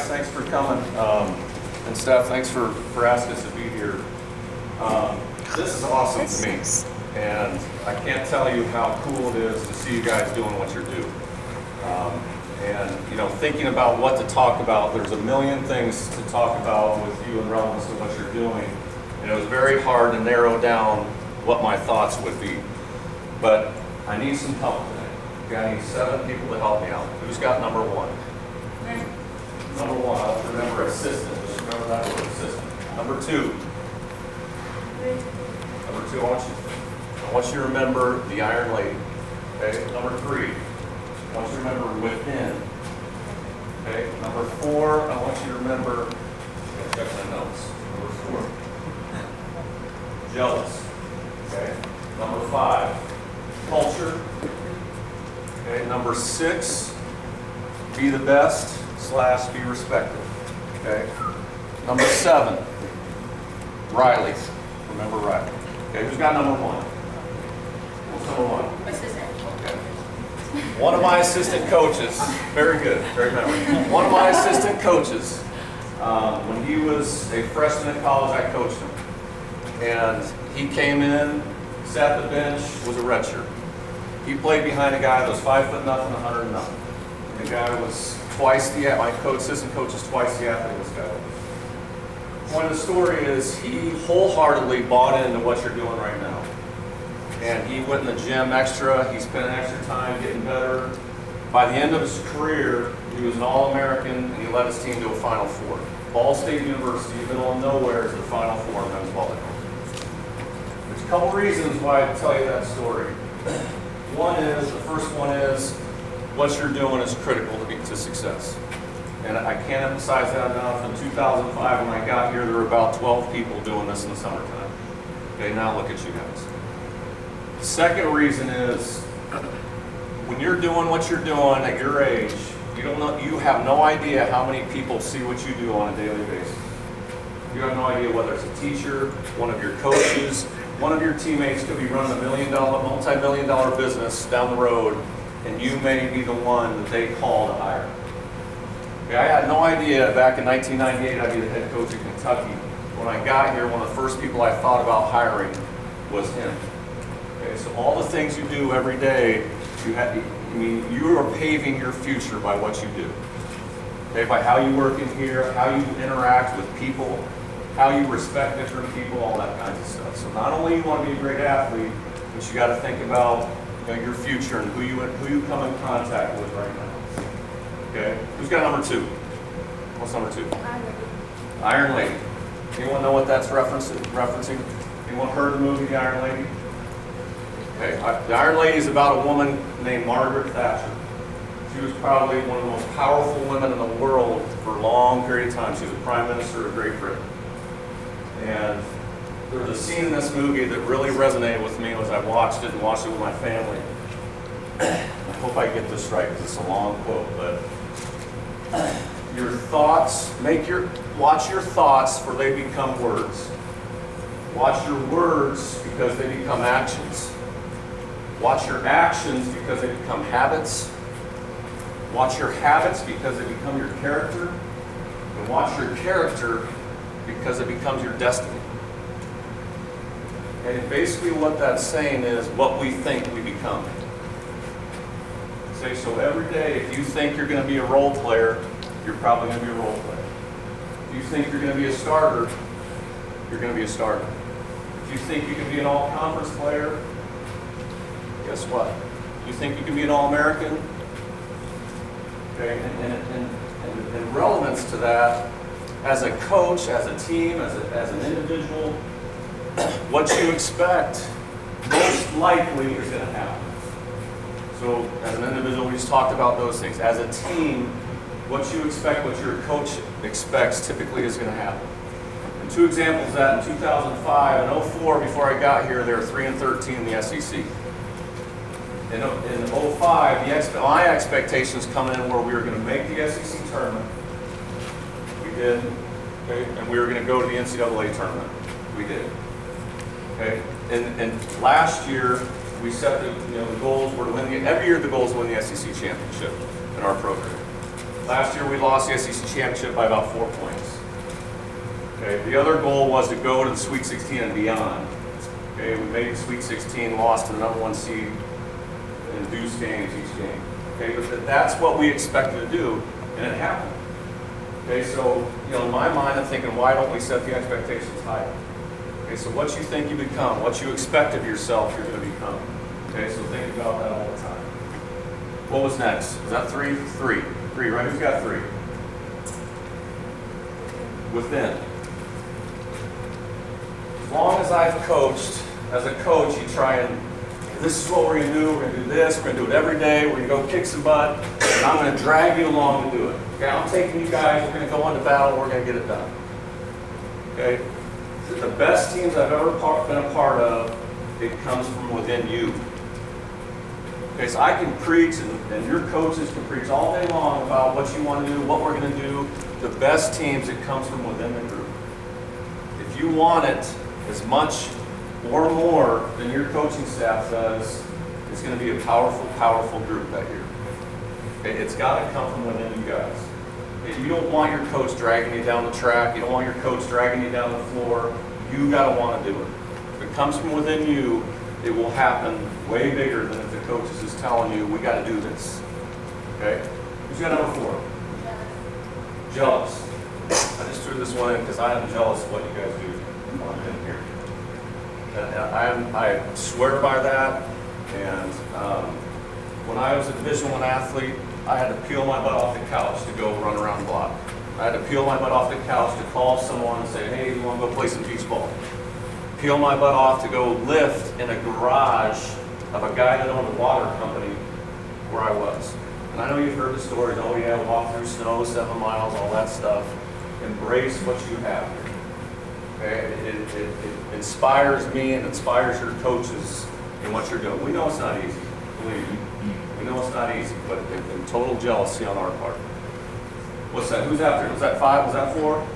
thanks for coming. And Steph, thanks for asking us to be here. This is awesome to me. And I can't tell you how cool it is to see you guys doing what you're doing. And you know, thinking about what to talk about, there's a million things to talk about with you in relevance to what you're doing. And it was very hard to narrow down what my thoughts would be. But I need some help today. Okay, I need 7 people to help me out. Who's got number 1? Number 1, I'll remember assistant. Just remember that word, assistant. Number 2. Number 2, I want you to remember the Iron Lady. Okay. Number 3, I want you to remember within. Okay. Number 4, I want you to remember. Check my notes. Number 4, jealous. Okay. Number 5, culture. Okay. Number 6, be the best / be respected. Okay. Number 7, Riley. Remember Riley. Okay. Who's got number 1? What's number 1? Assistant. Okay. One of my assistant coaches. Very good. Great memory. One of my assistant coaches. When he was a freshman in college, I coached him, and he came in, sat the bench, was a redshirt. He played behind a guy that was 5 foot nothing, 100 nothing. The guy was twice the my assistant coach is twice the athlete this guy was. Point of the story is he wholeheartedly bought into what you're doing right now. And he went in the gym extra, he spent extra time getting better. By the end of his career, he was an All-American and he led his team to a Final Four. Ball State University, middle of nowhere, is the Final Four in men's volleyball. There's a couple reasons why I tell you that story. The first one is, what you're doing is critical to success. And I can't emphasize that enough. In 2005, when I got here, there were about 12 people doing this in the summertime. Okay, now look at you guys. The second reason is, when you're doing what you're doing at your age, you have no idea how many people see what you do on a daily basis. You have no idea whether it's a teacher, one of your coaches, one of your teammates could be running a multi-million-dollar business down the road, and you may be the one that they call to hire. Okay, I had no idea back in 1998 I'd be the head coach of Kentucky. When I got here, one of the first people I thought about hiring was him. Okay, so all the things you do every day, you are paving your future by what you do. Okay, by how you work in here, how you interact with people, how you respect different people, all that kinds of stuff. So not only you want to be a great athlete, but you got to think about your future and who you come in contact with right now. Okay, who's got number 2? What's number 2? Iron Lady. Anyone know what that's referencing? Anyone heard the movie The Iron Lady? Okay, the Iron Lady is about a woman named Margaret Thatcher. She was probably one of the most powerful women in the world for a long period of time. She was the Prime Minister of Great Britain. And there was a scene in this movie that really resonated with me as I watched it with my family. I hope I get this right because it's a long quote, but your thoughts, watch your thoughts for they become words. Watch your words because they become actions. Watch your actions because they become habits. Watch your habits because they become your character. And watch your character because it becomes your destiny. And basically what that's saying is what we think we become. So every day, if you think you're going to be a role player, you're probably going to be a role player. If you think you're going to be a starter, you're going to be a starter. If you think you can be an all-conference player, guess what? You think you can be an All-American? Okay, and relevance to that, as a coach, as a team, as an individual, what you expect most likely is going to happen. So as an individual, we just talked about those things. As a team, what you expect, what your coach expects typically is going to happen. And 2 examples of that, in 2005 and 2004, before I got here, they were 3-13 in the SEC. In 2005, my expectations coming in were we were going to make the SEC tournament. We did. Okay? And we were going to go to the NCAA tournament. We did. Okay? And last year, we set the goals were to win every year the goals win the SEC championship in our program. Last year we lost the SEC championship by about 4 points. Okay, the other goal was to go to the Sweet 16 and beyond. Okay, we made the Sweet 16, lost to the number 1 seed in deuce games each game. Okay, but that's what we expected to do, and it happened. Okay, so in my mind, I'm thinking, why don't we set the expectations higher? Okay, so what you think you become, what you expect of yourself, you're going to become. Okay, so think about that all the time. What was next? Was that 3? 3. 3, right? Who's got 3? Within. As long as I've coached, as a coach, you try and, this is what we're going to do. We're going to do this. We're going to do it every day. We're going to go kick some butt. And I'm going to drag you along to do it. Okay, I'm taking you guys. We're going to go into battle. We're going to get it done. Okay? The best teams I've ever been a part of, it comes from within you. Okay, so I can preach, and your coaches can preach all day long about what you want to do, what we're going to do. The best teams, it comes from within the group. If you want it as much or more than your coaching staff does, it's going to be a powerful, powerful group that year. Okay, it's got to come from within you guys. Okay, you don't want your coach dragging you down the track. You don't want your coach dragging you down the floor. You got to want to do it. If it comes from within you, it will happen way bigger than if the coach is just telling you, we got to do this. Okay? Who's got number 4? Jealous. I just threw this one in because I am jealous of what you guys do while I'm in here. And I swear by that. And when I was a Division I athlete, I had to peel my butt off the couch to go run around the block. I had to peel my butt off the couch to call someone and say, hey, you want to go play some beach ball? Peel my butt off to go lift in a garage of a guy that owned a water company where I was. And I know you've heard the stories, oh yeah, walk through snow, 7 miles, all that stuff. Embrace what you have. Okay? It inspires me and inspires your coaches in what you're doing. We know it's not easy, believe me. We know it's not easy, but in total jealousy on our part. What's that? Who's after? Was that 5? Was that 4?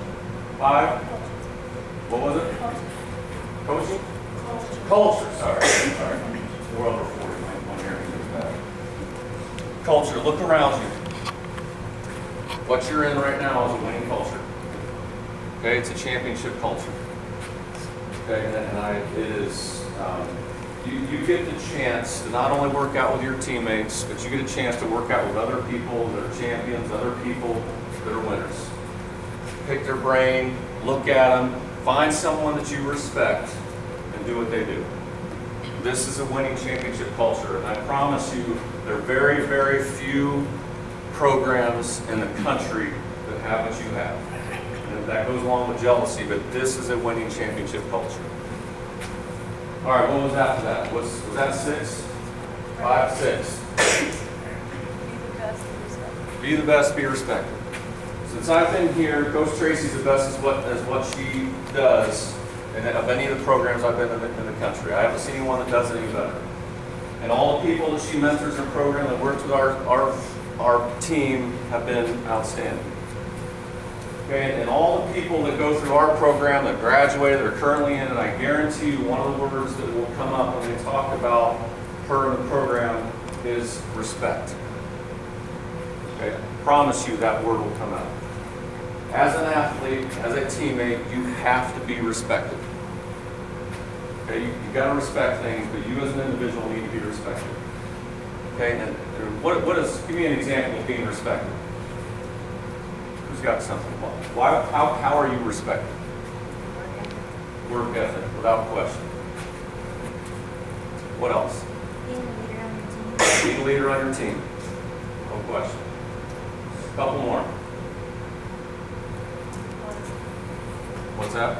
5? What was it? Coaching? Culture. Sorry. We're over 40. One area goes back. Culture. Look around you. What you're in right now is a winning culture. Okay, it's a championship culture. Okay, and it is. You get the chance to not only work out with your teammates, but you get a chance to work out with other people that are champions, other people that are winners. Pick their brain, look at them, find someone that you respect, and do what they do. This is a winning championship culture, and I promise you, there are very, very few programs in the country that have what you have. And that goes along with jealousy, but this is a winning championship culture. All right, what was after that? Was that 6? 5, 6. Be the best, be respected. Since I've been here, Coach Tracy's the best as what she does, and of any of the programs I've been in the country. I haven't seen anyone that does it any better. And all the people that she mentors in the program that works with our team have been outstanding. Okay, and all the people that go through our program that graduated, that are currently in it, I guarantee you one of the words that will come up when they talk about her in the program is respect. Okay, I promise you that word will come out. As an athlete, as a teammate, you have to be respected. Okay, you got to respect things, but you as an individual need to be respected. Okay, and give me an example of being respected. Who's got something? How are you respected? Work ethic, without question. What else? Being a leader on your team. No question. A couple more. What's that?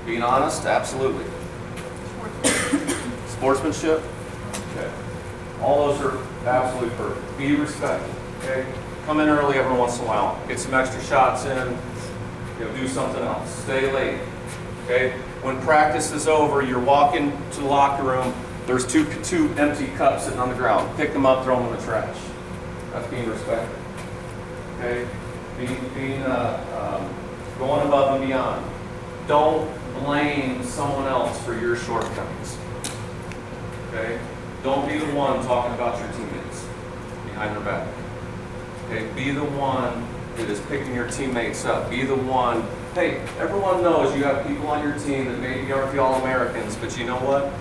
Being honest, absolutely. Sportsmanship. Okay. All those are absolutely perfect. Be respected. Okay. Come in early every once in a while. Get some extra shots in. Do something else. Stay late. Okay. When practice is over, you're walking to the locker room. There's two empty cups sitting on the ground. Pick them up, throw them in the trash. That's being respected. Okay. Going above and beyond. Don't blame someone else for your shortcomings. Okay? Don't be the one talking about your teammates behind their back. Okay, be the one that is picking your teammates up. Be the one. Hey, everyone knows you have people on your team that maybe aren't the All-Americans, but you know what?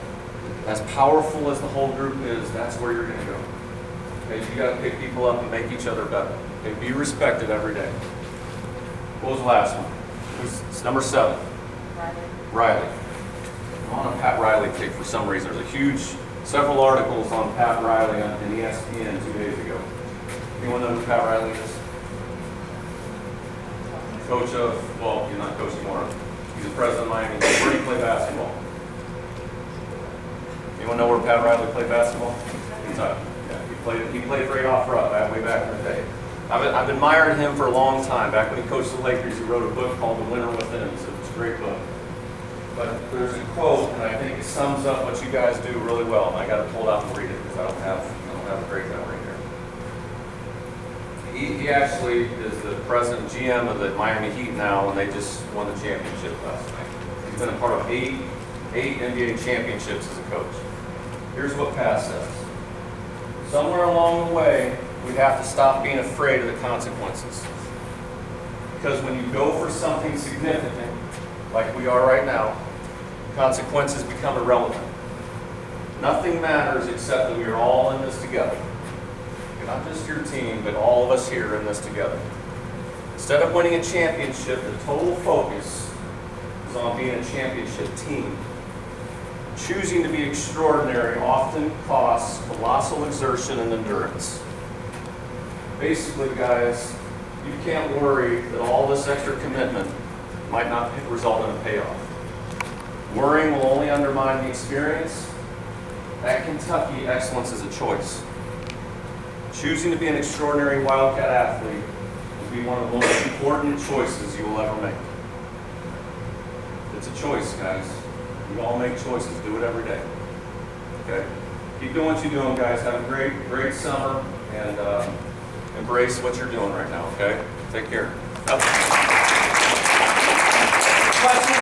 As powerful as the whole group is, that's where you're going to go. Okay, you got to pick people up and make each other better. Okay, be respected every day. What was the last one? It's number 7. Riley. I'm on a Pat Riley kick for some reason. There's several articles on Pat Riley in ESPN 2 days ago. Anyone know who Pat Riley is? Coach of, well, he's not coach anymore. He's the president of Miami. Where did he play basketball? Anyone know where Pat Riley played basketball? Kentucky. Yeah, he played right off rough way back in the day. I've admired him for a long time. Back when he coached the Lakers, he wrote a book called The Winner Within. It's a great book. But there's a quote, and I think it sums up what you guys do really well. And I got to pull it out and read it because I don't have a great memory here. He actually is the president GM of the Miami Heat now, and they just won the championship last night. He's been a part of eight NBA championships as a coach. Here's what Pat says. Somewhere along the way, we have to stop being afraid of the consequences. Because when you go for something significant, like we are right now, consequences become irrelevant. Nothing matters except that we are all in this together. Not just your team, but all of us here in this together. Instead of winning a championship, the total focus is on being a championship team. Choosing to be extraordinary often costs colossal exertion and endurance. Basically, guys, you can't worry that all this extra commitment might not result in a payoff. Worrying will only undermine the experience. At Kentucky, excellence is a choice. Choosing to be an extraordinary Wildcat athlete will be one of the most important choices you will ever make. It's a choice, guys. We all make choices. Do it every day. Okay? Keep doing what you're doing, guys. Have a great summer, and embrace what you're doing right now, okay? Take care.